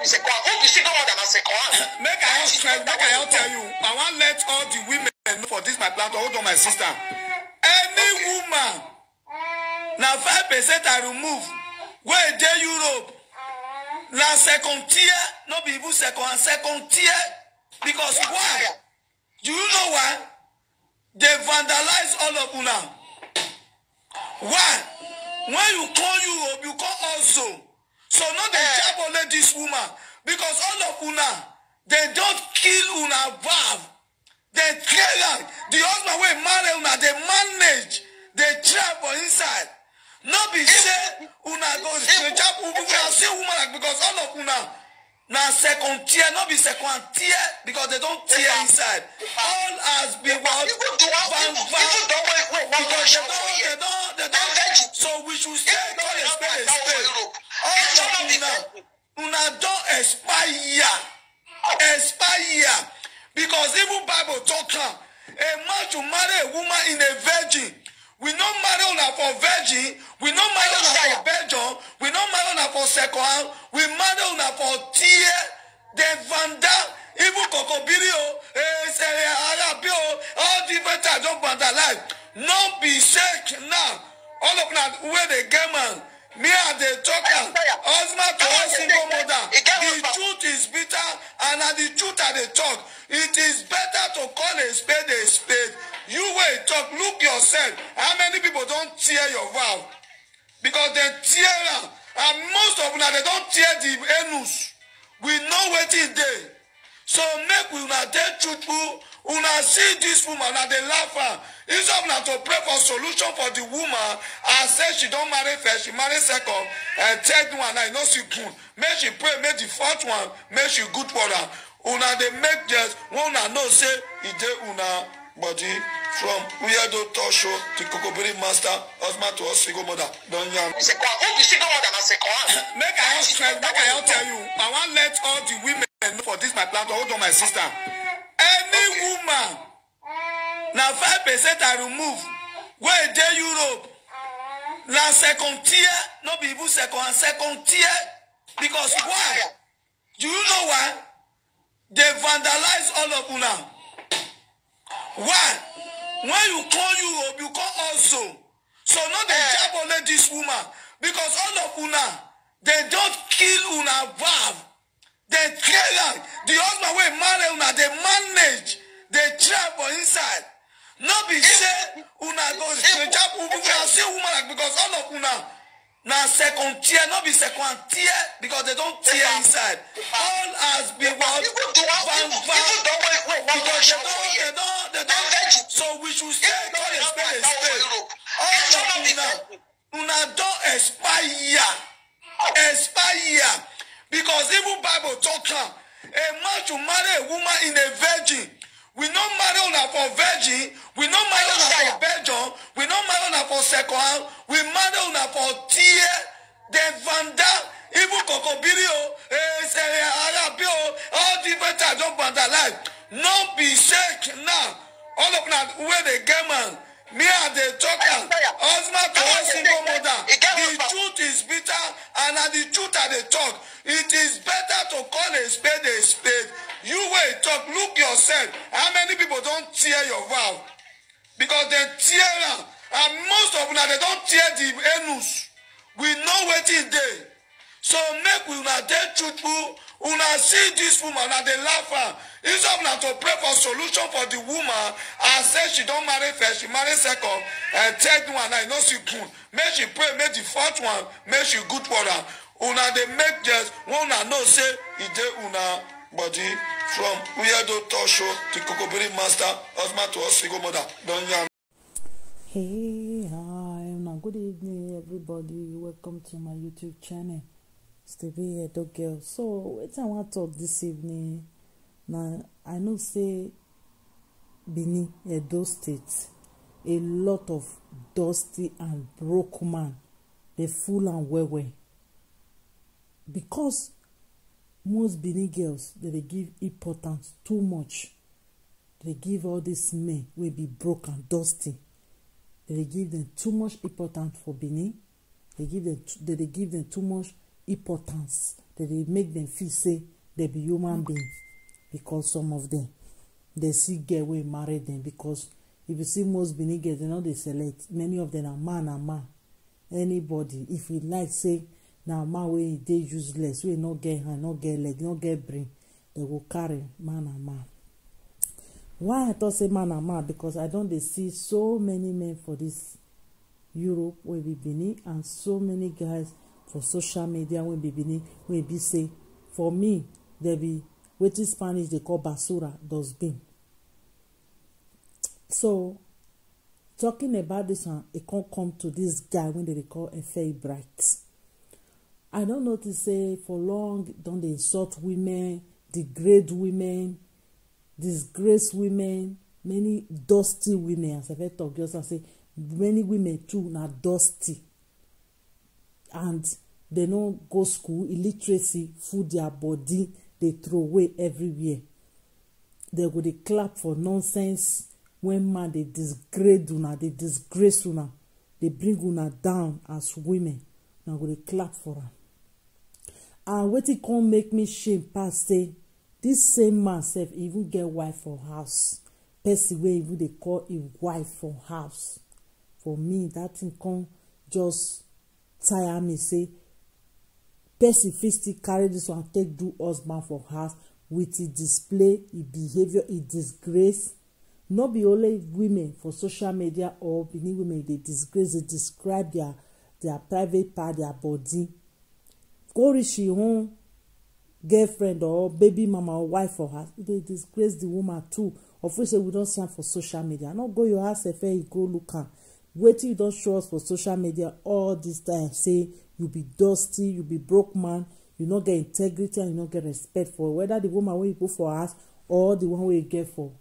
C'est quoi? Vous ici comment dans c'est quoi? Make I tell you. I want let all the women know for this my platform. Hold on, my sister. Any woman now 5% I remove. Where dey Europe? Na second tier, not be even second tier. Because why? Do you know why? They vandalize all of una. Why? When you call Europe, you call also. So now they jab only this woman. Because all of una, they don't kill una valve. They kill her. The husband will marry una, they manage. They trap for inside. Not be say una go jab una say woman like because all of una now second tier, not be second tier because they don't tear inside. All has been what because they don't. So we should stay call a spade a spade. All of una don't expire because even Bible talk a man to marry a woman in a virgin. We don't marry una for virgin. We don't marry una for virgin. We don't marry una for second. We marry una for tier. Then vanda, even Cocobirio, Arabio, all different types of vandalize. Not be sick now. All of that where they get man. Me and the talker, husband to a single mother. The truth is bitter, and at the truth at the talk. It is better to call a spade a spade. You wait, talk, look yourself. How many people don't tear your vow? Because they tear them. And most of them, they don't tear the anus. We know what it is. So make we not tell truthful. Una see this woman and they laugh her. Instead of to pray for solution for the woman and say she don't marry first, she marry second, and third one, I know she good. Make she pray, make the fourth one, make she good for her. Una they make just one know say it dey una body from Weirdo Tosho to Kokobiri Master, husband to us single mother. Don't yam. C'est quoi? Who is single mother? C'est quoi? Make I tell you. I want let all the women know for this my platform. Hold on, my sister. Any woman now 5% I remove. Where dey Europe? Na second tier, not be even second tier. Because why? Do you know why? They vandalize all of una. Why? When you call Europe, you call also. So now they jab only this woman. Because all of una, they don't kill una valve. They kill her. The husband will marry una, they manage. They trap for inside. Not be say una go jab una say woman like because all of una now second tier, not be second tier because they don't tear inside. All has been what because they don't. So we should stay call a spade a spade. All of una don't expire because even Bible talk a man to marry a woman in a virgin. We don't marry una for virgin. We don't marry una for virgin. We don't marry una for second. We marry una for tier. Then vanda, even Cocobirio, Arabio, all different types of vandalize. Not be sick now. All of that where they get man. Me and the talker, husband to a single mother. The truth is bitter, and at the truth at the talk. It is better to call a spade a spade. You wait, talk, look yourself. How many people don't tear your vow? Because they tear them. And most of them, they don't tear the anus. We know what it is. So make we not tell truthful. Una see this woman and they laugh her. Instead of to pray for solution for the woman and say she don't marry first, she marry second, and third one, I know she good. Make she pray, make the fourth one, make she good for her. Una they make just one know say it dey una body from Weirdo Tosho to Kokobiri Master, husband to us single mother. Don't yam. Hey, hi, now good evening, everybody. Welcome to my YouTube channel. Stevie Edo Girl. So, what I want to talk this evening. Now, I know say Benin, Edo State, a lot of dusty and broke man, they full and well. Because most Benin girls, they give importance too much. They give all this men will be broke and dusty. They give them too much importance for Benin. They give them too much importance they make them feel say they be human being, because some of them they see girl wey marry them, because if you see most Benin girls, they know they select. Many of them are man. Anybody, if you like say now man wey dey useless, wey no get hand, no get leg, no get brain, they will carry man. Why I thought say man, because I don't dey see so many men for this Europe wey be Benin, and so many guys for social media wey be Benin, wey be say for me there be wetin Spanish they call basura, dustbin. So talking about this one, it can't come to this guy when they call F.A. Bright. I don't know to say for long don't they insult women, degrade women, disgrace women, many dusty women. As I talk just and say many women too na dusty, and they don't go school, illiteracy full their body, they throw away everywhere. They go dey clap for nonsense. When man they disgrade una, they disgrace una, they bring una down as women. Now go dey clap for am. And wetin come make me shame pass say this same man sef even get wife for house. Person wey even dey call him wife for house. For me, that thing come just tire me. Say person fit still carry this one take do husband for house with his display, his behavior, his disgrace. No be only women for social media or Benin women they disgrace, they describe their private part, their body. Go reach your own girlfriend or baby mama or wife for her, they disgrace the woman too. Of which we don't see her for social media. Not go your house if you go look her. Wait till you don't show us for social media all this time. Say you be dusty, you be broke man, you not get integrity and you not get respect for whether the woman wey you go for us or the one wey you get for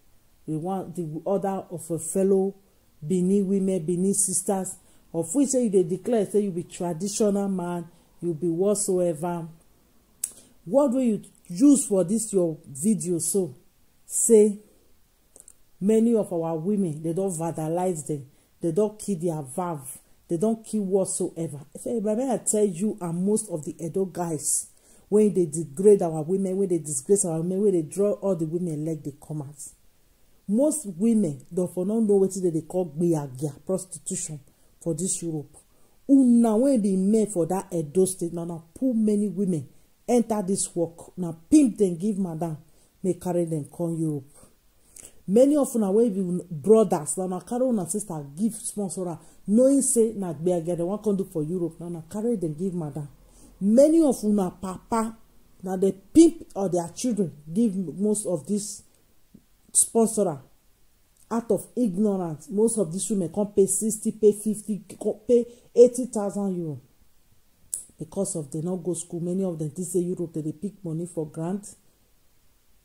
the other of a fellow Benin women, Benin sisters, of which say they declare say you be traditional man, you be whatsoever. What will you use for this your video? So say many of our women, they don't vandalize them, they don't kill their valve, they don't kill whatsoever. If I tell you, and most of the Edo guys, when they degrade our women, when they disgrace our women, when they draw all the women leg, they come out. Most women don't for not know what they call gbiagia, prostitution for this Europe. Una when be made for that Edo state, now pull many women enter this work. Now pimp them, give madam, may carry them come Europe. Many of una wey be brothers, now carry una sister, give sponsor, knowing say na gbiagia they want come do for Europe. Now carry them, give madam. Many of una papa, now they pimp or their children, give most of this sponsor out of ignorance. Most of these women can pay 60, pay 50, pay 80,000 euro because of they not go school. Many of them this say Europe they pick money for grant.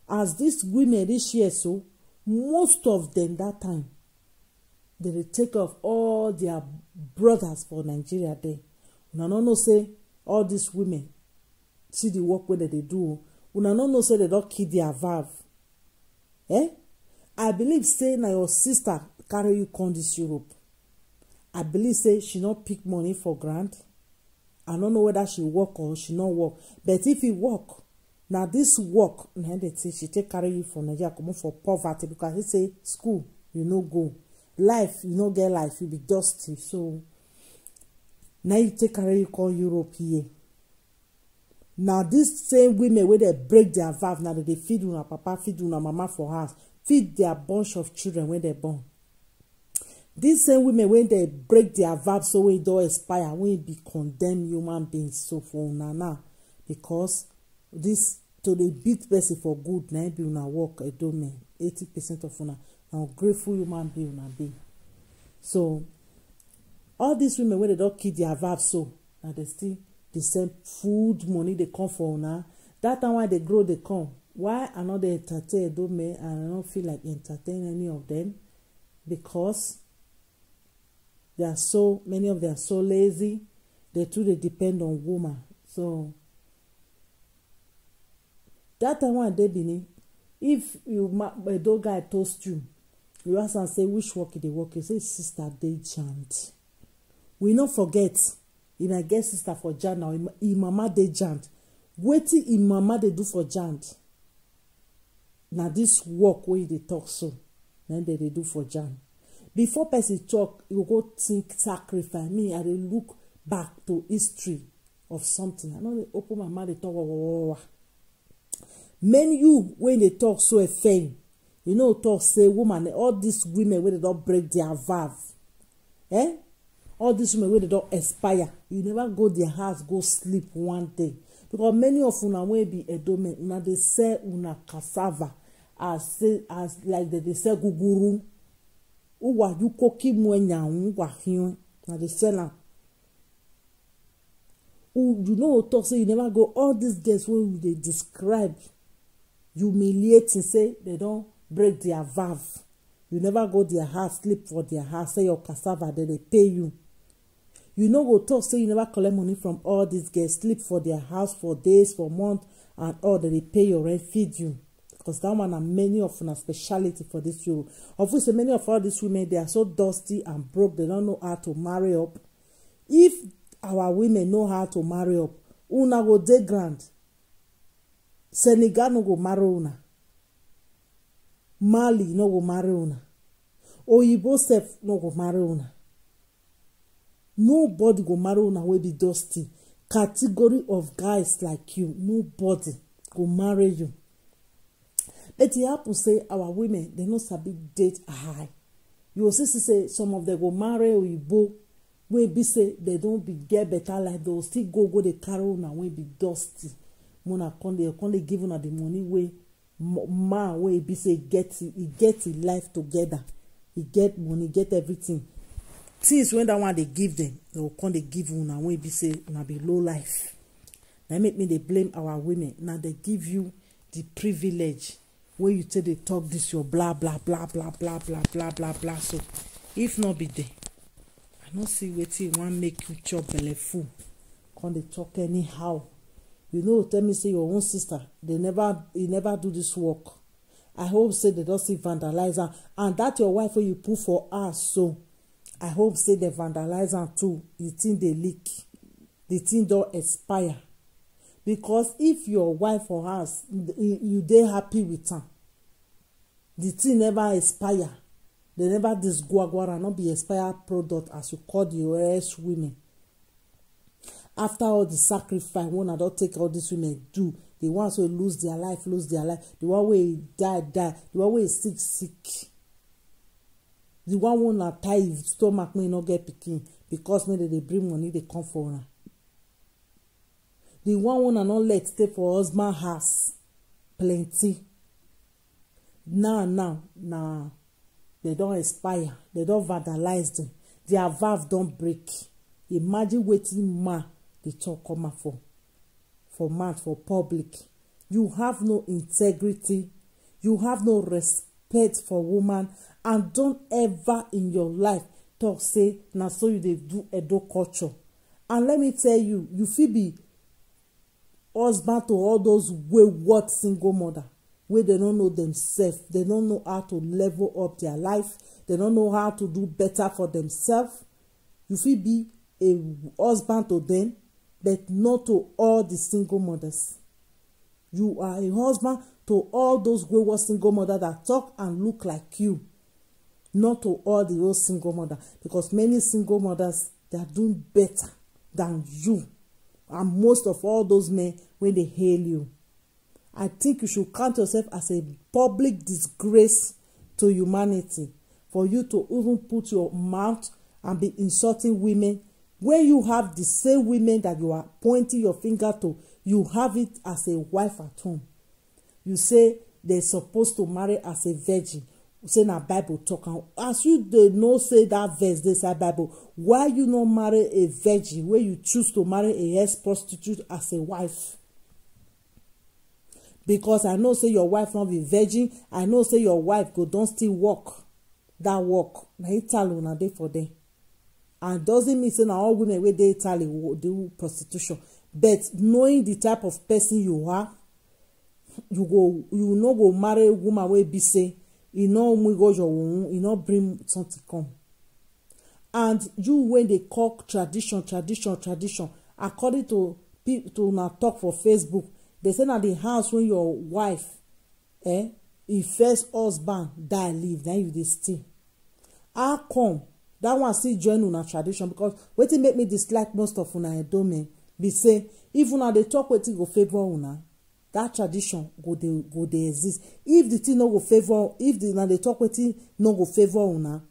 As these women this year, so most of them that time they take off all their brothers for Nigeria there. Una no say all these women see the work where they do. Una no say they don't kill their valve. I believe say na your sister carry you come this Europe. I believe say she not pick money for grant. I don't know whether she work or she not work. But if he work, now this work, now they say she take carry you from Nigeria come for poverty, because he say school you no go, life you no get life, you be dusty. So now you take carry you come Europe here. Now this same women where they break their valve, now they feed una papa, feed una mama for house, feed their bunch of children when they born. These same women when they break their valve, so when it don't expire, when it be condemned human beings. So for una now, because this to the beat person for good, now be una work a domain. 80% of una now grateful human being una be. So all these women when they don't keep their valve, so now they still the same food money they come for una. That time why they grow they come. Why I not they entertain domain and I don't feel like entertain any of them? Because they are so many of them are so lazy. They too they depend on woman. So that time when they be, if you a dog guy toast you, you ask and say which work they work, you say sister they chant. We not forget. If I get sister for Jan now, mama they chant. wetin im mama dey do for jand na this work wey dey talk so na dem dey do for jand. Before person talk, you go think sacrifice. Me, I dey look back to history of something. I no dey open my mouth dey talk wa. Many you when they talk so effing, you know, talk say woman, all these women when they don't break their vow, all these women when they don't expire, you never go their house go sleep one day, because many of una wey be edome, una dey sell una cassava as like they sell guguru. Uwa you koki mwenya uwa hiyo na dey sell am. You know talk say you never go all these days when they describe humiliating, say they don't break their vow. You never go their house, sleep for their house, say your cassava, then they pay you. You know go talk say you never collect money from all these girls, sleep for their house for days, for months, and all that they pay your rent, feed you. Because that one are many of una speciality for this Euro. Of which many of all these women, they are so dusty and broke, they don't know how to marry up. If our women know how to marry up, una go dey grand. Senegal no go marry una. Mali no go marry una. Oyibo sef no go marry una. Nobody go marry una wey be dusty. Category of guys like you, nobody go marry you. But it happen say our women, they no sabi date high. You will see say some of them go marry Oyibo wey be say they don't be get better life. They will still go dey carry una wey be dusty. Mona come dey give una the money wey man wey be say get his life together. He get money, get everything. Things when that one they give them, they will come dey give una wey be say una be low life. Now make me they blame our women. Now they give you the privilege where you say they talk this your blah blah blah blah blah blah blah blah blah. So if not be there, I don't see wetin wan make you chop belle full. Come they talk anyhow. You know, tell me say your own sister, he never do this work. I hope say they don't see vandalize her. And that your wife when you put for her, so I hope say they vandalize her too. The thing they leak, the thing don't expire. Because if your wife or house, you dey happy with her, the thing never expire. They never disguagua and not be expired product as you call the rest women. After all the sacrifice, when I don't take all these women do, the ones who lose their life, the one who die, the one who is sick, the one who not tie stomach may not get picking because maybe they bring money, they come for her. The one who not let stay for husband house, plenty. Now, they don't expire, they don't vandalize them, their valve don't break. Imagine waiting man. They talk come out for man, for public. You have no integrity. You have no respect for woman. And don't ever in your life talk say, now so you they do Edo culture. And let me tell you, you feel be husband to all those wayward single mother where they don't know themselves. They don't know how to level up their life. They don't know how to do better for themselves. You feel be a husband to them, but not to all the single mothers. You are a husband to all those wayward single mothers that talk and look like you, not to all the old single mothers, because many single mothers, they are doing better than you, and most of all those men when they hail you. I think you should count yourself as a public disgrace to humanity for you to even put your mouth and be insulting women. When you have the same women that you are pointing your finger to, you have it as a wife at home. You say they're supposed to marry as a virgin. You say na Bible talk. As you they know say that verse they say Bible, why you not marry a virgin where you choose to marry a ex-prostitute as a wife? Because I know say your wife not be virgin. I know say your wife go don't still work. That work. Na Italy na dey for them. And doesn't mean say na all women wey dey Italy will do prostitution. But knowing the type of person you are, you no go marry a woman wey be say you know go your own, you know bring something come. And you when they call tradition, according to people na talk for Facebook. They say na the house when your wife if first husband die leave, then you dey stay. How come that one still join una tradition? Because wetin make me dislike most of una Edome be say if una dey talk wetin go favour una, that tradition go dey exist. If the thing no go favour, if una dey talk wetin no go favour una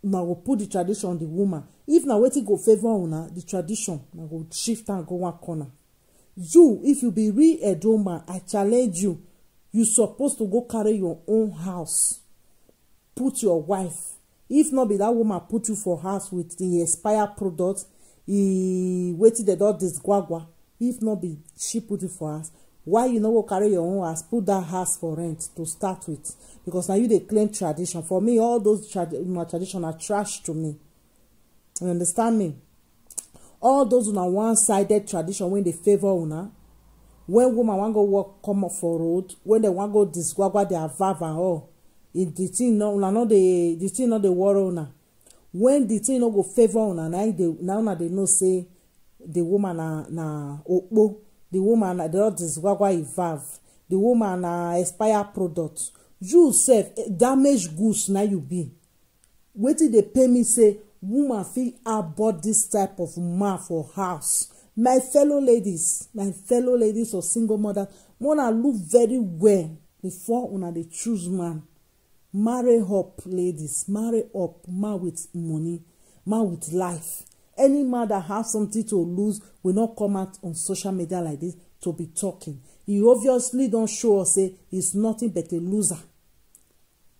go put the tradition on the woman. If na wetin go favour una, the tradition na go shift am go one corner. You, if you be real Edoma, I challenge you. You suppose to go carry your own house, put your wife. If not be that woman put you for house with the expired product, wetin they don disgwagwa. If not be she put you for house, why you no go carry your own house, put that house for rent to start with? Because now you dey claim tradition. For me, all those tradition are trash to me. You understand me? All those una one-sided tradition when they favor una. When woman want go walk come up for road, when they want go disgwagwa their vav and all, if the thing no, una no the thing no dey worry una. When the thing no go favor una, now they know say the woman na okpo, the woman they don't disgwagwa e vav, the woman na expired product. You sef damaged goods na you be. Wetin dey pay me say woman fit abort this type of man for house. My fellow ladies or single mother, wanna look very well before una dey choose man. Marry up, ladies. Marry up. Man with money, man with life. Any man that has something to lose will not come out on social media like this to be talking. He obviously don't show us say he's nothing but a loser.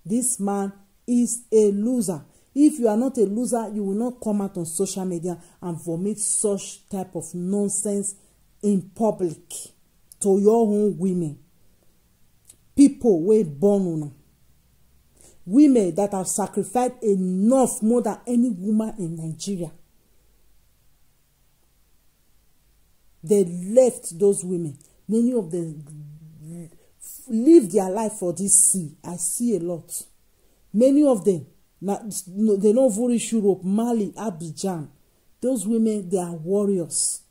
This man is a loser. If you are not a loser, you will not come out on social media and vomit such type of nonsense in public to your own women. People wey born una. Women that have sacrificed enough more than any woman in Nigeria. They left those women. Many of them live their life for this sea. I see a lot. Many of them, they don't reach Europe, Mali, Abidjan. Those women, they are warriors.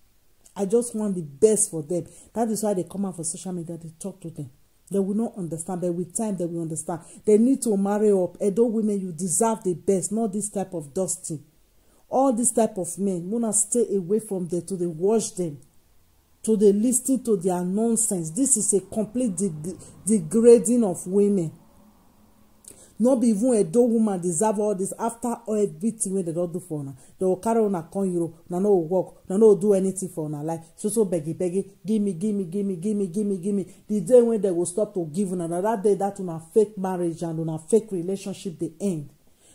I just want the best for them. That is why they come out for social media, they talk to them. They will not understand, but with time they will understand. They need to marry up. Edo women, you deserve the best, not this type of dusting. All this type of men, wanna stay away from them to they watch them, to they listen to their nonsense. This is a complete degrading of women. Not be even a Edo woman deserve all this after everything when they don't do for her. They will carry on a con Europe, no work, no do anything for her life. So beggy, give me. The day when they will stop to give her, that day that una fake marriage and una fake relationship they end.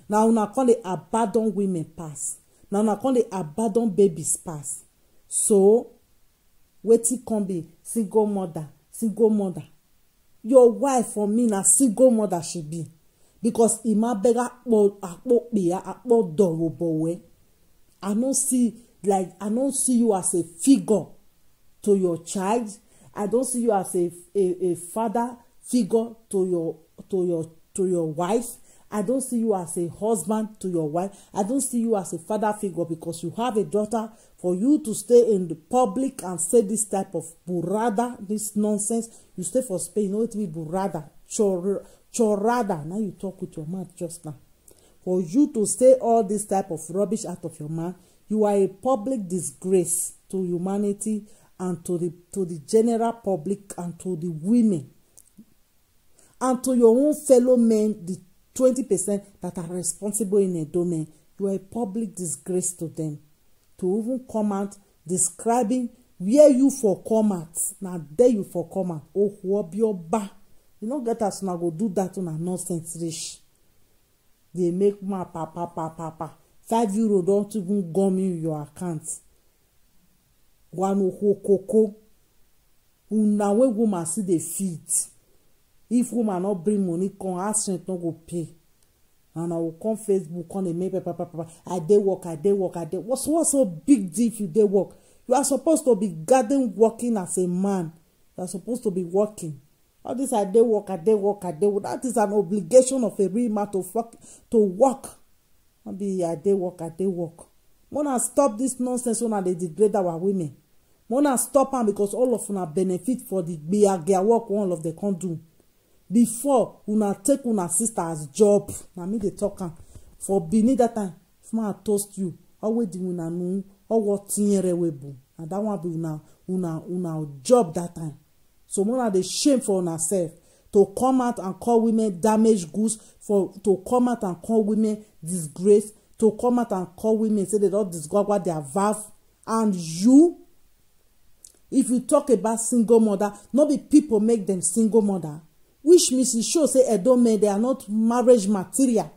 Now una call the abandoned women pass. Now una call the abandoned babies pass. So wetin come be single mother. Your wife for me na single mother she be. Because ima bega akpo dorobowe. I don't see you as a figure to your child. I don't see you as a father figure to your wife. I don't see you as a husband to your wife. I don't see you as a father figure because you have a daughter. For you to stay in the public and say this type of burrada, this nonsense, you stay for Spain. You know it to be burrada, chorada. Now you talk with your mouth just now. For you to say all this type of rubbish out of your mouth, you are a public disgrace to humanity and to the general public and to the women and to your own fellow men, the 20% that are responsible in a domain. You are a public disgrace to them. To even come out describing where you for come out. Now there you for come out. Oh, what your ba. You don't get us now go do that on a nonsense rich. They make my papa. €5 don't even gum in your account. One koko. Una we woman see the feet. If woman not bring money, come ask not go pay. And I will come Facebook, come and make papa. I dey work. What's so big deal if you dey work? You are supposed to be working as a man. You are supposed to be working. All this I dey work. That is an obligation of a real man to work. Maybe I dey work. Wanna stop this nonsense when they degrade our women. Una stop am because all of una benefit for the gbia work all of them can't do. Before una take una sister as job, na me dey talk am for Benin that time. If I toast you, always the una know or what tinyere webu, and that one be una job that time. So una dey shame for una self to come out and call women damaged goods, to come out and call women disgrace, to come out and call women say they don't discover their vow. And you, if you talk about single mother, not be people make them single mother, which means it shows say Edo men, they are not marriage material.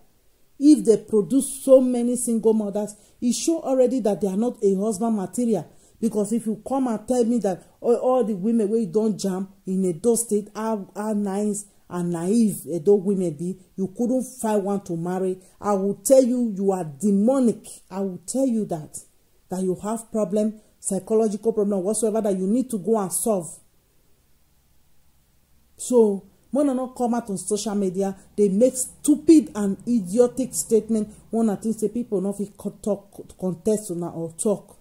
If they produce so many single mothers, it shows already that they are not a husband material. Because if you come and tell me that all the women where you don't jam in Edo state are nice and naive, Edo women be, you couldn't find one to marry, I will tell you, you are demonic. I will tell you that you have problem, psychological problem whatsoever, that you need to go and solve. So when I not come out on social media, they make stupid and idiotic statement. One I think say people not fit talk, contest or talk.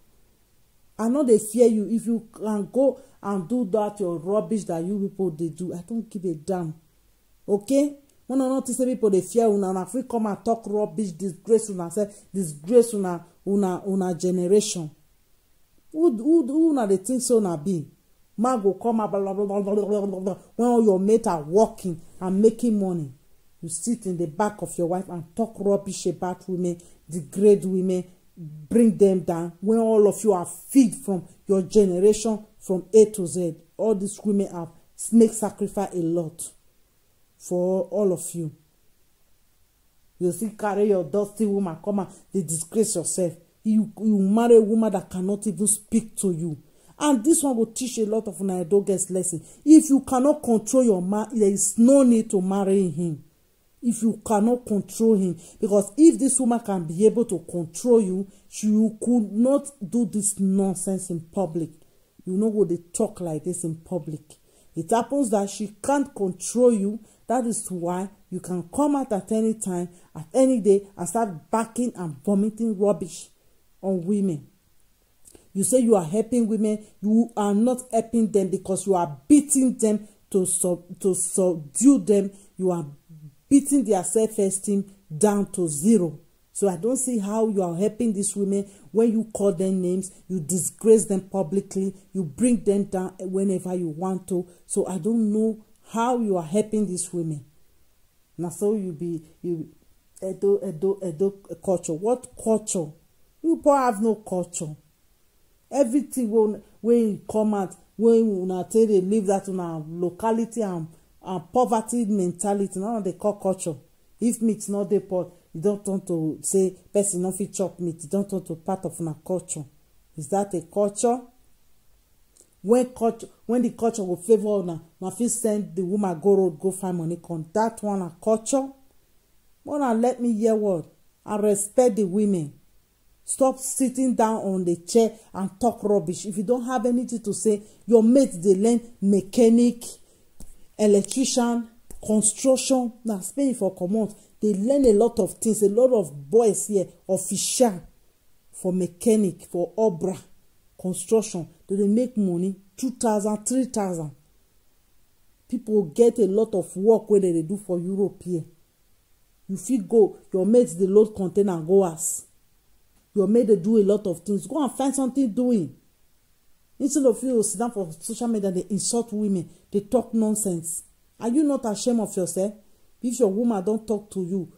I know they fear you. If you can go and do that your rubbish that you people they do, I don't give a damn. Okay? When I not say people they fear una, and if we come and talk rubbish, disgrace una, say disgrace una generation. Who na the thing so na be? Man go come up blah, blah, blah, blah, blah, blah, blah. When all your mates are working and making money, you sit in the back of your wife and talk rubbish about women, degrade women, bring them down, when all of you are feed from your generation from A to Z. All these women have make sacrifice a lot for all of you. You see, carry your dusty woman, come and they disgrace yourself. You marry a woman that cannot even speak to you. And this one will teach a lot of Edo girls lesson. If you cannot control your man, there is no need to marry him. If you cannot control him, because if this woman can be able to control you, you could not do this nonsense in public. You know what they talk like this in public. It happens that she can't control you. That is why you can come out at any time, at any day, and start backing and vomiting rubbish on women. You say you are helping women, you are not helping them because you are beating them to subdue them. You are beating their self-esteem down to zero. So I don't see how you are helping these women when you call them names, you disgrace them publicly, you bring them down whenever you want to. So I don't know how you are helping these women. Now so you Edo culture. What culture? You have no culture. Everything when you come out, when you say they live that in our locality and poverty mentality, now they call culture. If meat not the pot, you don't want to say person not fit chop meat. You don't want to part of our culture. Is that a culture? When the culture will favor now fit send the woman go road go find money. Con that one a culture. Wanna let me hear word and respect the women. Stop sitting down on the chair and talk rubbish. If you don't have anything to say, your mates they learn mechanic, electrician, construction. Now Spain for command, they learn a lot of things. A lot of boys here, official for mechanic, for obra, construction. They make money 2,000, 3,000. People get a lot of work where they do for Europe here. You feel go, your mates they load container and go ask. Your mate they do a lot of things. Go and find something doing. Instead of you sit down for social media, they insult women, they talk nonsense. Are you not ashamed of yourself? If your woman don't talk to you,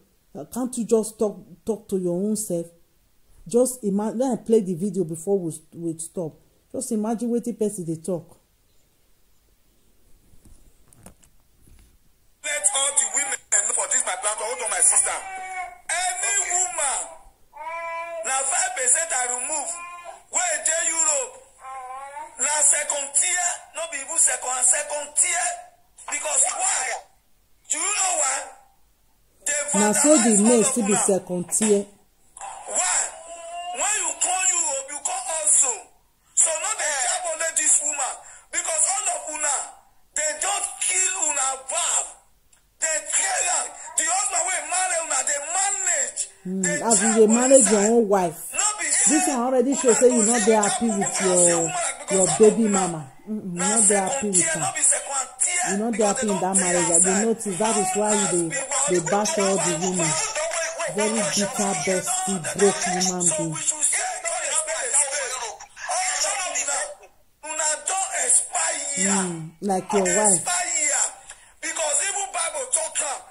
can't you just talk to your own self? Just imagine. Let I play the video before we stop. Just imagine what the person they talk. Let all the women know for this my platform. Hold on, my sister. Any woman, now 5% I remove. Where they Europe? Now second tier, not be even second tier. Because why? Do you know why? Now so the may still be second tier. Why? When you call Europe, you call also. So not the job only this woman. Because all of una, they don't kill una vibe. They kill her. The husband will marry una, they manage. As you manage your own wife. This one already shows say you're not very happy with your your baby mama. You not dey happy with her. You not dey happy in that marriage. You notice that is why they bash all the women. Very bitter, bestie, broke human being. Like your wife.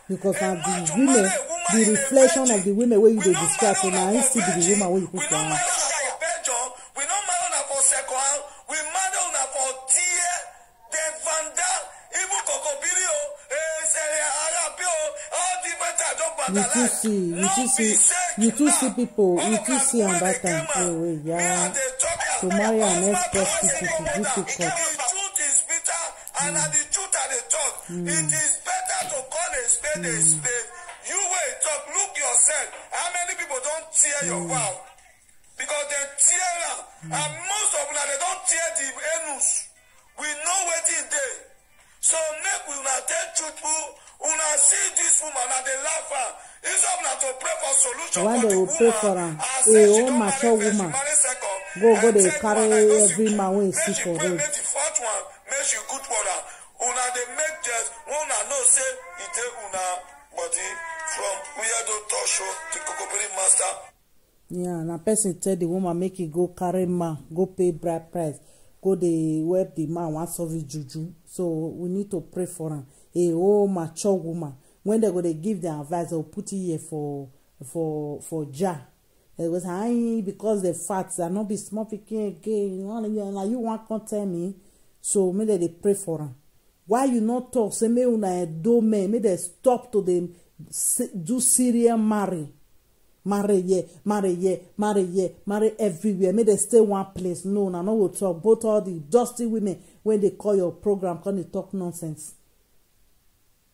Because of the women, the reflection of the women where you dey describe, so now you see the woman where you put your hand. You too see people, you too see on that time. Oh wait, yeah. To marry an ex-prostitute is difficult. The truth is bitter, and the truth are the talk. It is better to call a spade a spade. You wait, talk, look yourself. How many people don't tear your vow? Because they tear them. And most of them, they don't tear the anus. We know what it is. So make we not tell truthful. Una see this woman and they laugh her. It's up now to pray for solution for the woman. Pray for her. A mature woman. Go they carry every man when see for road. Make the fourth one, make you good for her. Una they make just una no say it take una body from Weirdo Talk Show to Kokopiri Master. Yeah, na person tell the woman make it go carry man, go pay bride price, go they web the man want solve juju. So we need to pray for her. A old mature woman. When they go they give their advice, they'll put it here for jar. It was high because the facts are not be small picking again. You want to tell me? So maybe they pray for her. Why you not talk? Say me una do me. May they stop to them do serious marry everywhere. May they stay one place. No, no will talk. Both all the dusty women when they call your program, can they talk nonsense?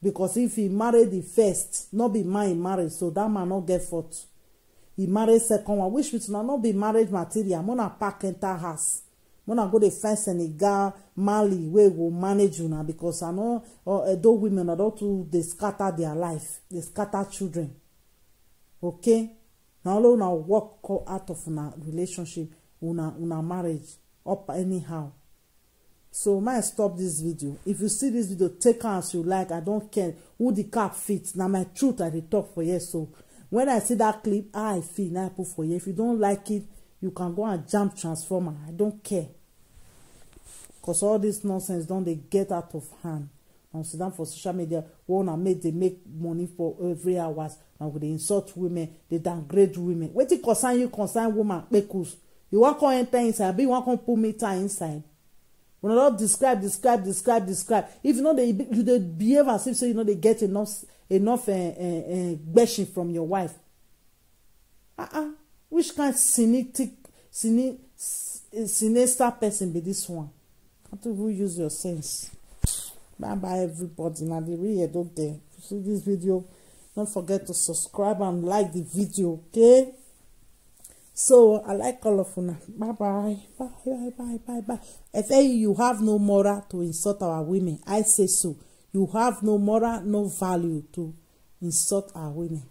Because if he married the first, not be man married, so that man not get fault. He married second one, which will not be marriage material. I'm gonna pack enter house. I'm gonna go to find Senegal, Mali, where we will manage you now. Because I know those women are not to they scatter their life, they scatter children. Okay, now now work out of una relationship, una marriage up anyhow. So might stop this video. If you see this video, take as you like. I don't care who the cap fits. Now my truth I talk for you. So when I see that clip, I feel now I put for you. If you don't like it, you can go and jump transformer. I don't care. Because all this nonsense don't they get out of hand. And sit down for social media. They make money for every hours. And they insult women, they downgrade women. What it concern you concern woman? Because you want to enter inside, but you want to put meter inside. When I describe. If you know they behave as if so you know they get enough bashing from your wife. Which kind of sinister person be this one? How to use your sense? Bye everybody. Now the real don't there. If you see this video, don't forget to subscribe and like the video. Okay. So I like all of you. Bye. If you have no moral to insult our women, I say so. You have no moral, no value to insult our women.